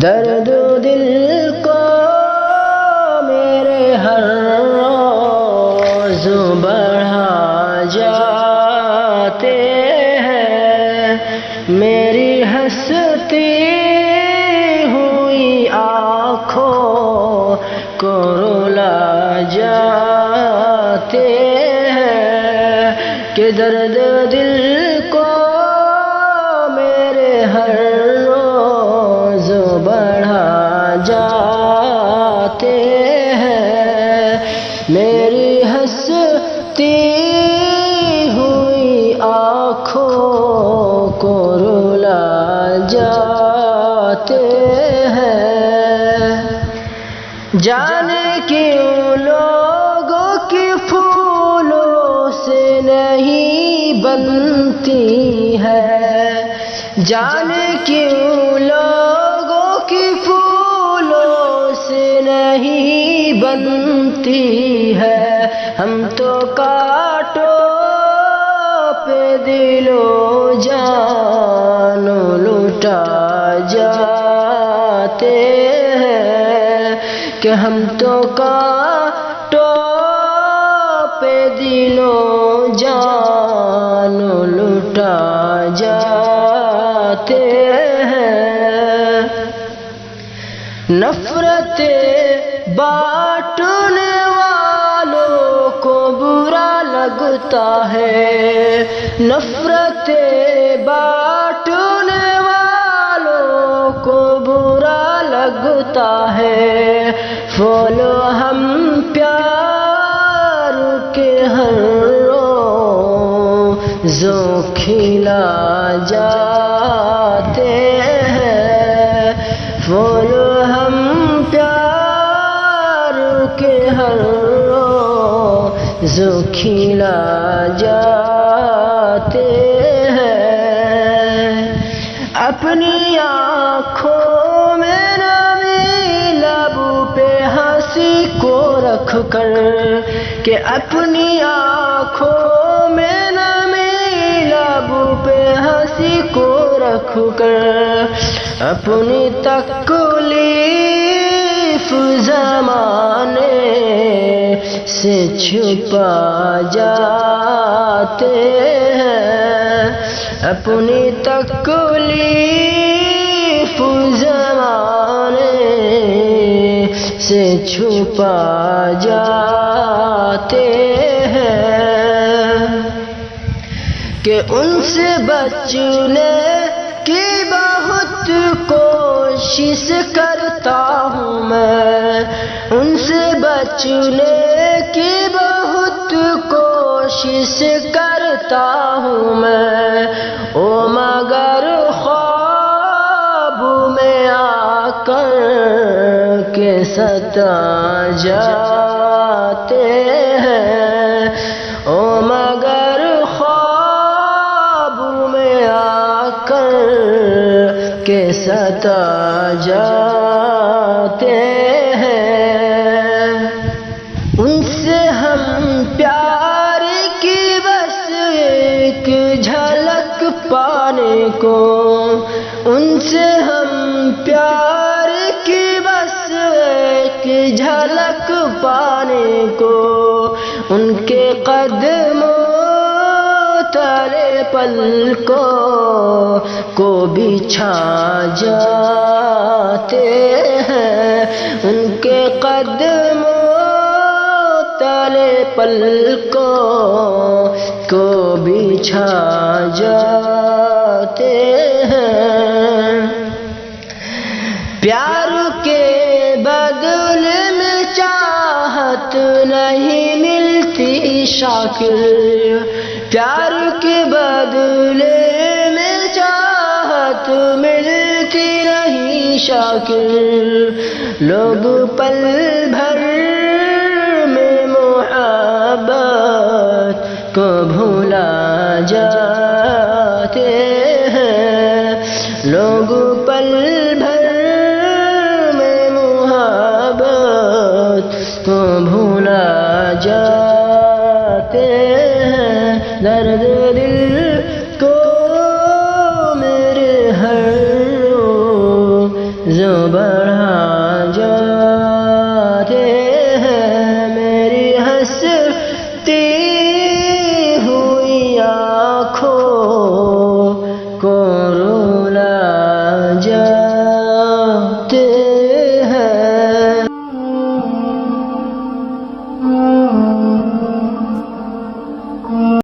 درد دل کو میرے ہر روز بڑھا جاتے ہیں، میری ہنستی ہوئی آنکھوں کو رلا جاتے ہیں، کہ درد دل کو میرے ہر روز بڑھا جاتے ہیں، میری ہنستی ہوئی آنکھوں کو رلا جاتے ہیں۔ جانے کیوں لوگوں کی پھولوں سے نہیں بنتی ہے، جانے کیوں لوگوں کی پھولوں سے نہیں بنتی ہے، ہم تو کانٹوں پہ دل و جان لٹا جاتے ہیں، کہ ہم تو کانٹوں پہ دل و جان لٹا جاتے ہیں۔ نفرت بانٹنے والوں کو برا لگتا ہے، نفرت بانٹنے والوں کو برا لگتا ہے، پھولو ہم پیار کے ہر روز کھلا جاتے ہیں، پھولو ہم پیار کے ہر روز کھلا جاتے ہیں۔ اپنی آنکھوں میں نمی لبوں پہ ہنسی کو رکھ کر، کہ اپنی آنکھوں میں نمی لبوں پہ ہنسی کو رکھ کر، اپنی تکلیف زمانے سے چھپا جاتے ہیں، اپنی تکلیف زمانے سے چھپا جاتے ہیں، کہ ان سے بچنے کی بہت کوشش کرتا ہوں میں، ان سے بچنے کی بہت کوشش کرتا ہوں میں، او مگر خواب میں آ کر کے ستا جاتے ہیں، او مگر خواب میں آ کر کے ستا جاتے ہیں۔ ان سے ہم پیار کی بس ایک جھلک پانے کو، ان سے ہم پیار کی بس ایک جھلک پانے کو، ان کے قدموں تلے پلکوں کو بچھا جاتے ہیں، ان کے قدموں تلے پلکوں کو بچھا جاتے ہیں۔ پیار کے بدلے میں چاہت نہیں ملتی شاکر، پیار کے بدلے میں چاہت ملتی نہیں شاکر، لوگ پل بھر میں محبت کو بھولا جاتے ہیں، لوگ پل